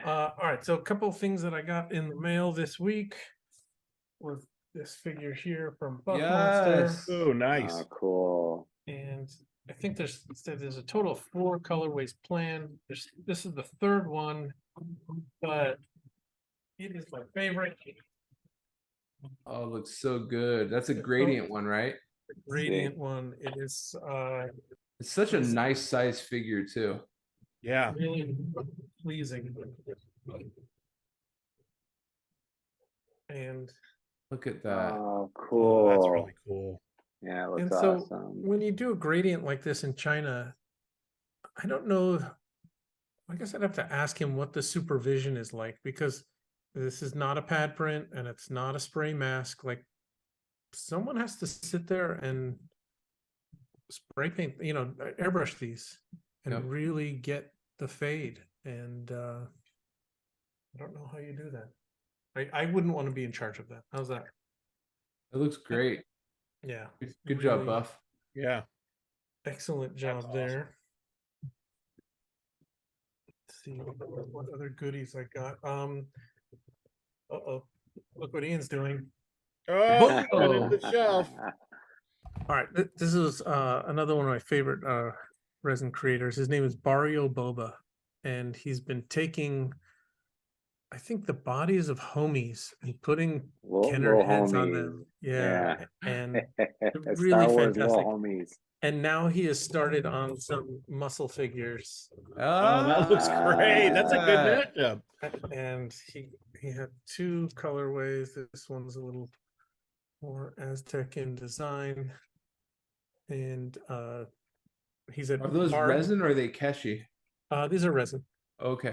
All right, so a couple of things that I got in the mail this week was this figure here from Buff Monster. Yes. Oh, nice. Oh, cool. And I think there's a total of 4 colorways planned. This is the 3rd one, but it is my favorite. Oh, it looks so good. That's a gradient one, right? The gradient one. It is It's such a nice size figure too. Yeah. really pleasing. And Look at that. Oh, Oh, cool. that's really cool. Yeah, it looks and so awesome. when you do a gradient like this in China, I don't know. I guess I'd have to ask him what the supervision is like, because this is not a pad print and it's not a spray mask. Like someone has to sit there and spray paint, airbrush these and Yep. really get the fade. And I don't know how you do that. I wouldn't want to be in charge of that. How's that? It looks great. Yeah. Good job, Really Buff. Yeah. Excellent job awesome. there. Let's see what other goodies I got. Uh-oh. Look what Ian's doing. Oh, put it in the shelf. All right, this is another one of my favorite resin creators. His name is Barrio Boba, and he's been taking I think the bodies of homies and putting Kenner Little heads on homies. them. Yeah. And Star really Wars fantastic. little homies. And now he has started on some muscle figures. Oh, that looks great. That's a good matchup. And he had 2 colorways. This one's a little more Aztec in design. And he's at Are those resin or are they Keshi? these are resin. Okay.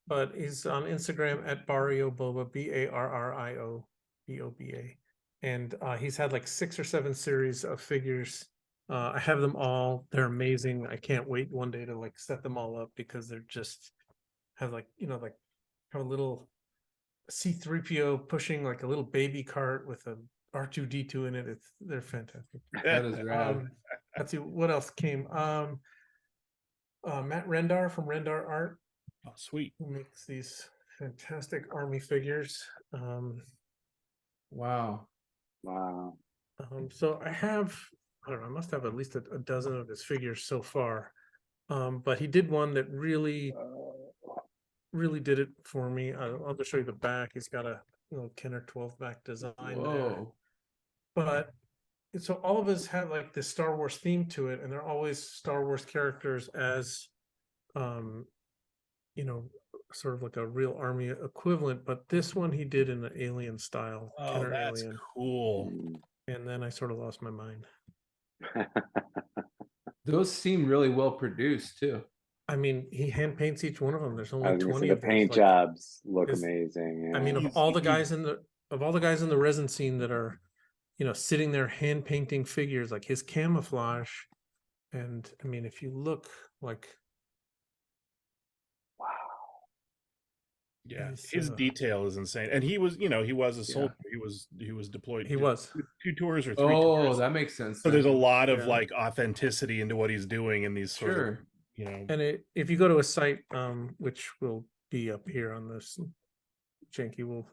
But he's on Instagram at Barrio Boba, Barrio Boba. And he's had like 6 or 7 series of figures. I have them all. They're amazing. I can't wait one day to like set them all up because they're just have like, like have a little C-3PO pushing like a little baby cart with a R2-D2 in it. They're fantastic. That is rad. Let's see what else came. Matt Rendar from Rendar Art. Oh, sweet. Who makes these fantastic army figures. Wow. So I don't know, I must have at least a dozen of his figures so far. But he did one that really did it for me. I'll just show you the back. He's got a Kenner 12 back design there. But so all of us have like this Star Wars theme to it, and they're always Star Wars characters as sort of like a real army equivalent, but this one he did in an alien style. Oh, Kenner that's alien. cool. And then I sort of lost my mind. Those seem really well produced too. I mean, he hand paints each one of them. There's only 20 The of those. paint jobs look amazing. I mean, of all the guys in the resin scene that are, sitting there hand painting figures, like his camouflage, and I mean, if you look like, wow, yeah, his detail is insane. And he was, he was a soldier. He was deployed. He was 2 tours or 3 tours. tours. That makes sense. So there's a lot of like authenticity into what he's doing in these sort of, And if you go to a site, which will be up here on this, Janky will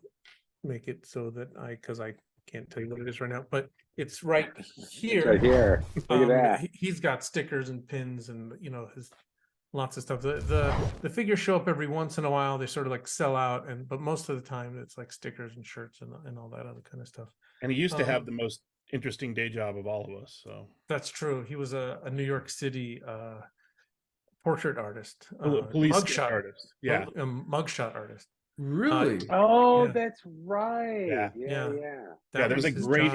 make it so that because I can't tell you what it is right now, but it's right here. It's right here. Look at that. He's got stickers and pins and his lots of stuff. The figures show up every once in a while. They sort of like sell out, but most of the time it's like stickers and shirts and all that other kind of stuff. And he used to have the most interesting day job of all of us. So that's true. He was a New York City portrait artist, police mugshot artist. Yeah, a mugshot artist. Really? That's right. Yeah. There's a great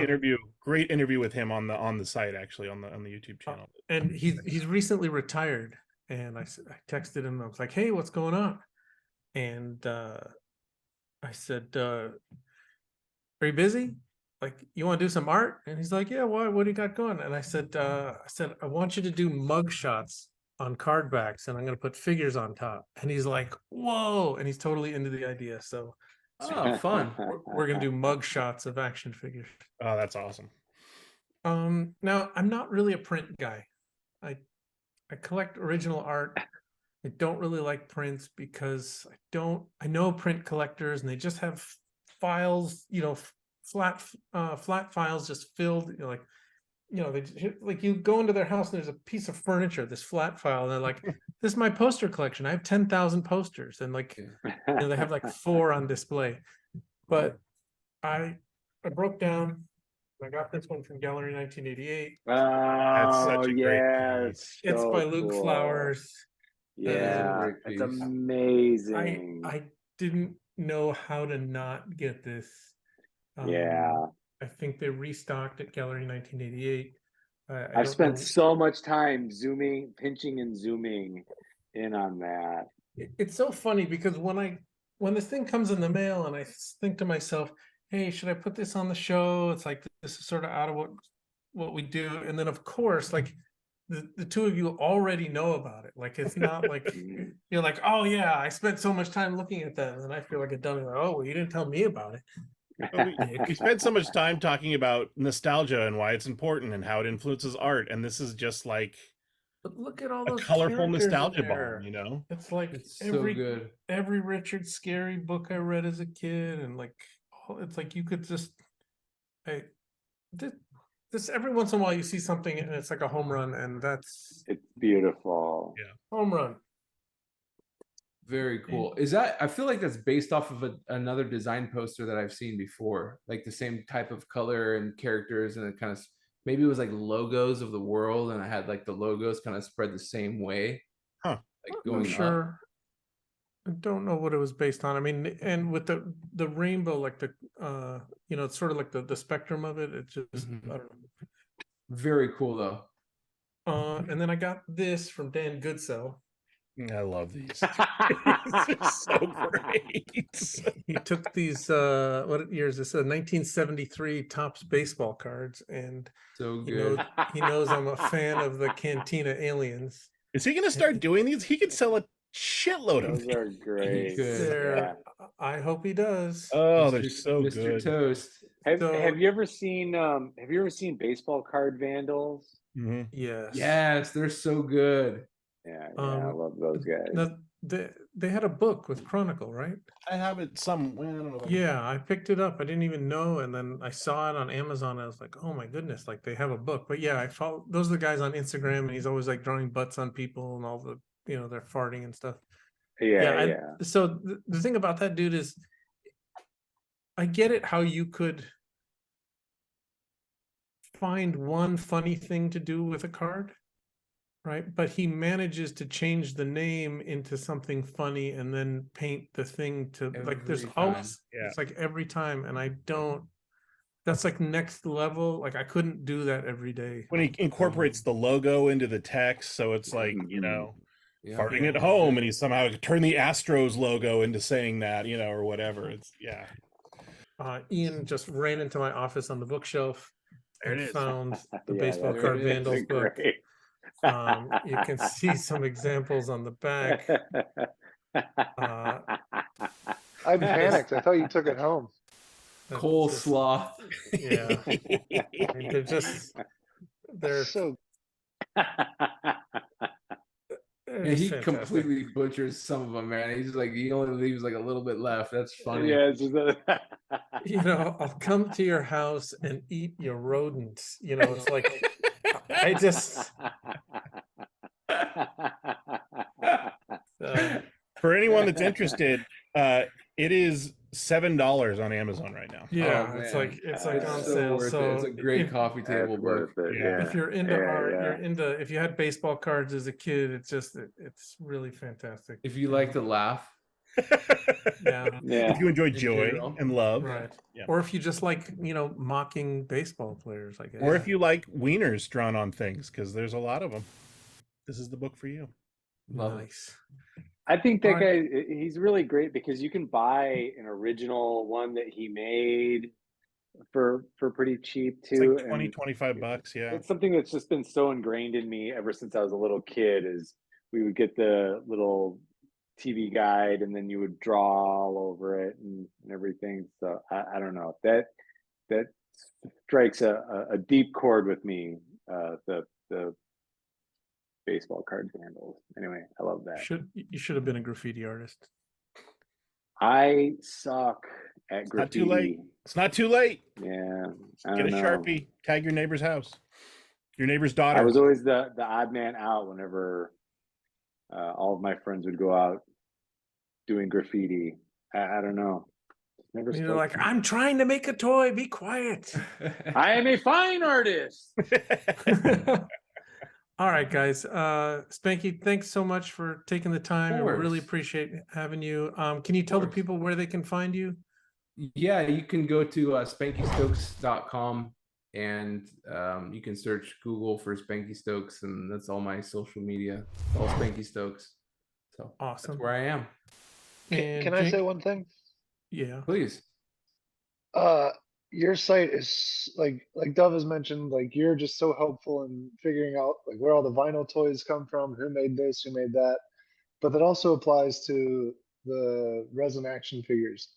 interview with him on the site, actually, on the YouTube channel. And he's recently retired. And I texted him. I was like, "Hey, what's going on?" And I said, "Are you busy? Like, you want to do some art?" And he's like, "Yeah, why? What do you got going?" And I said, "I want you to do mug shots on card backs, and I'm going to put figures on top." And he's like, "Whoa!" And he's totally into the idea. So, fun. We're going to do mug shots of action figures. Oh, that's awesome. Now I'm not really a print guy. I collect original art. I don't really like prints because I know print collectors and they just have files, flat files just filled, you go into their house and there's a piece of furniture, this flat file, and they're like, "This is my poster collection. I have 10,000 posters." And they have like 4 on display. But I broke down. I got this one from Gallery 1988. That's such a great piece. It's by Luke Flowers. Yeah, it's amazing. I didn't know how to not get this. I think they restocked at Gallery 1988. I've spent so much time pinching and zooming in on that. It's so funny because when this thing comes in the mail and I think to myself, "Hey, should I put this on the show?" It's like, this is sort of out of what we do. And then of course, like the 2 of you already know about it. Like, it's not like you're like, "Oh yeah, I spent so much time looking at that." And then I feel like a dummy, like, "Oh, well, you didn't tell me about it." We spent so much time talking about nostalgia and why it's important and how it influences art. And this is just like, but look at all those colorful nostalgia there. bomb, It's like it's so good. Every Richard Scarry book I read as a kid, and like, it's like you could just, this every once in a while you see something and it's like a home run, and it's beautiful. Yeah, home run. Very cool. Is that, I feel like that's based off of another design poster that I've seen before, like the same type of color and characters, and it kind of, maybe it was like logos of the world, and I had like the logos kind of spread the same way, Huh. like I'm going up. sure. I don't know what it was based on. I mean, and with the rainbow, like the you know, it's sort of like the spectrum of it. It's just Mhm. I don't know. Very cool though. And then I got this from Dan Goodsell. I love these. They're so great. He took these what year is this? 1973 Topps baseball cards, and So he good. knows I'm a fan of the Cantina Aliens. Is he gonna start doing these? He could sell a shitload of Those these. are great. Good. They're, I hope he does. Oh, they're Mr. so Mr. good. Toast. Have you ever seen baseball card vandals? Mhm. Yes. Yes, they're so good. Yeah, I love those guys. They had a book with Chronicle, right? I have it some. Well, I don't know. If I can- Yeah, I picked it up. I didn't even know, and then I saw it on Amazon. I was like, "Oh my goodness!" Like they have a book. But yeah, I follow those are the guys on Instagram, and he's always like drawing butts on people and all the they're farting and stuff. Yeah. So the thing about that dude is, I get it how you could find one funny thing to do with a card, right? But he manages to change the name into something funny and then paint the thing to like there's Every always time. it's like every time, and I don't that's like next level. Like I couldn't do that every day. When he incorporates the logo into the text, so it's like, Yeah. farting at home, and he somehow turned the Astros logo into saying that, or whatever. It's Ian just ran into my office on the bookshelf There it and is. found the Yeah, baseball there card it is. vandals book. Great. You can see some examples on the back. I panicked. I thought you took it home. That's Coleslaw. just- yeah, I mean, they're So And just he fantastic. completely butchers some of them, man. He's like, he only leaves like a little bit left. That's funny. Yeah, it's just I'll come to your house and eat your rodents. It's like I just For anyone that's interested, it is $7 on Amazon right now. yeah, Oh, it's man. like It's on so sale. worth it. So It's a great if, coffee table book. Yeah. if you're into art, yeah. you're into if you had baseball cards as a kid, it's really fantastic. If you like to laugh, Yeah. Yeah. If you enjoy In joy general. and love, Right. Yeah. Or if you just like, mocking baseball players, I guess. or if you like wieners drawn on things, because there's a lot of them, this is the book for you. love it. Nice. I think that Alright. guy, he's really great because you can buy an original one that he made for pretty cheap It's too. like 20, 25 bucks. Yeah. It's something that's just been so ingrained in me ever since I was a little kid. Is we would get the little TV guide and then you would draw all over it and everything. So I don't know, that strikes a deep chord with me. The baseball card vandals. Anyway, I love that. You should have been a graffiti artist. I suck at Not graffiti. too late. It's not too late. Yeah, I Get a don't know. Sharpie, tag your neighbor's house, your neighbor's daughter. I was always the odd man out whenever all of my friends would go out doing graffiti. I don't know. Never You're spoke like, to me. I'm trying to make a toy. Be quiet. I am a fine artist. All right, guys. Spanky, thanks so much for taking the time. I really course. appreciate having you. Can you tell the course. people where they can find you? Yeah, you can go to spankystokes.com and you can search Google for Spanky Stokes, and that's all my social media, all Spanky Stokes. So Awesome. that's where I am. can I say one thing? Yeah. Please. Your site is like Dove has mentioned, like you're just so helpful in figuring out like where all the vinyl toys come from, who made this, who made that. But that also applies to the resin action figures,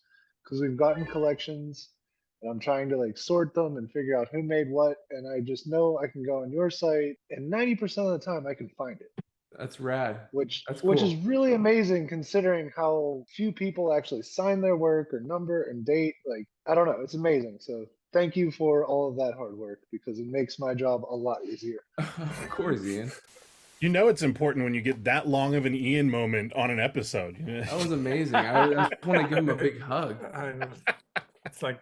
because we've gotten collections and I'm trying to like sort them and figure out who made what. And I just know I can go on your site and 90% of the time I can find it. That's rad. Which That's is cool. really amazing considering how few people actually sign their work or number and date. Like, I don't know, it's amazing. So thank you for all of that hard work because it makes my job a lot easier. Of course, Ian. You know it's important when you get that long of an Ian moment on an episode. That was amazing. I just want to give him a big hug. I know. It's like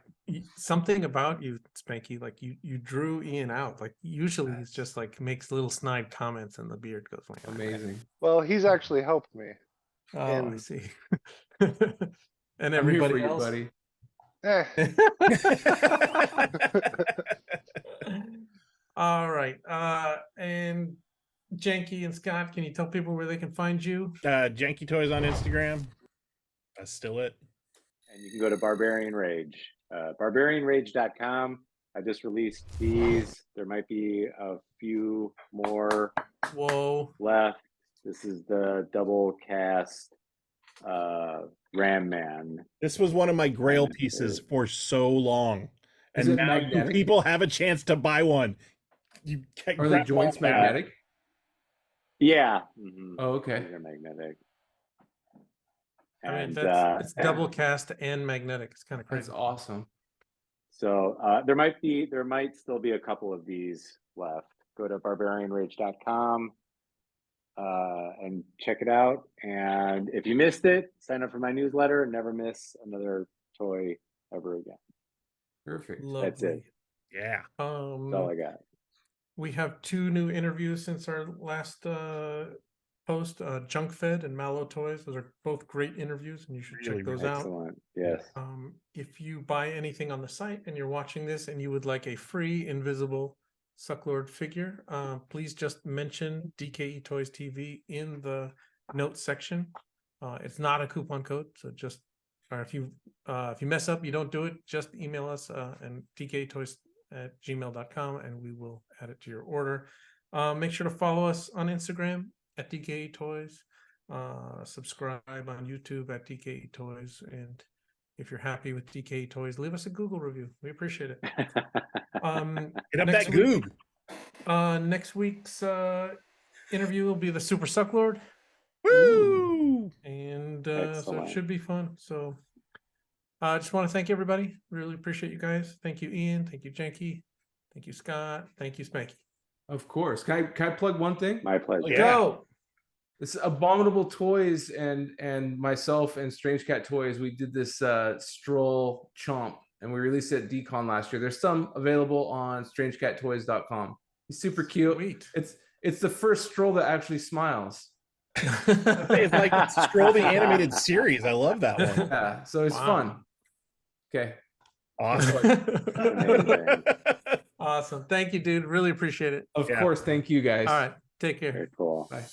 something about you, Spanky. Like you drew Ian out. Like usually he's just like makes little snide comments, and the beard goes like Amazing. Well, he's actually helped me. Oh, I And- see. And I'm here everybody for you, else, buddy. Eh, All right. And Janky and Scott, can you tell people where they can find you? Janky Toys on Instagram. That's still it. And you can go to Barbarian Rage, barbarianrage.com. I just released these. There might be a few more Whoa. left. This is the double cast Ram Man. This was one of my grail pieces for so long. Is And it now magnetic? people have a chance to buy one. You can't Are the grab joints all that. magnetic? Yeah. Mhm. Oh, okay. They're magnetic. I mean, And, it's double cast and magnetic. It's kind of That's crazy. awesome. So there might still be a couple of these left. Go to barbarianrage.com and check it out. And if you missed it, sign up for my newsletter and never miss another toy ever again. Perfect. Lovely. That's it. Yeah. That's all I got. We have 2 new interviews since our last post, Junk Fed and Mallow Toys. Those are both great interviews, and you should Really check those out. Excellent. Yes. If you buy anything on the site and you're watching this and you would like a free invisible Sucklord figure, please just mention DKE Toys TV in the notes section. It's not a coupon code, so just or if you mess up, you don't do it, just email us and dketoys@gmail.com and we will add it to your order. Make sure to follow us on Instagram at DKE Toys. Subscribe on YouTube at DKE Toys, and if you're happy with DKE Toys, leave us a Google review. We appreciate it. Get up Next that week- Goog. Next week's interview will be the Super Sucklord, Woo! and so it Excellent. should be fun. So I just want to thank everybody. Really appreciate you guys. Thank you, Ian. Thank you, Janky. Thank you, Scott. Thank you, Spanky. Of course. Can I plug one thing? My pleasure. Yeah. Go. This Abominable Toys and myself and Strange Cat Toys, we did this Stroll Chomp, and we released it at DCon last year. There's some available on strangeCatToys.com. He's super cute. Sweet. It's the first Stroll that actually smiles. It's like Stroll the animated series. I love that one. Yeah, so it's Wow. fun. Okay. Awesome. Amazing. Awesome. Thank you, dude. Really appreciate it. Of Yeah. course. Thank you guys. All right. Take care. Very cool. Bye.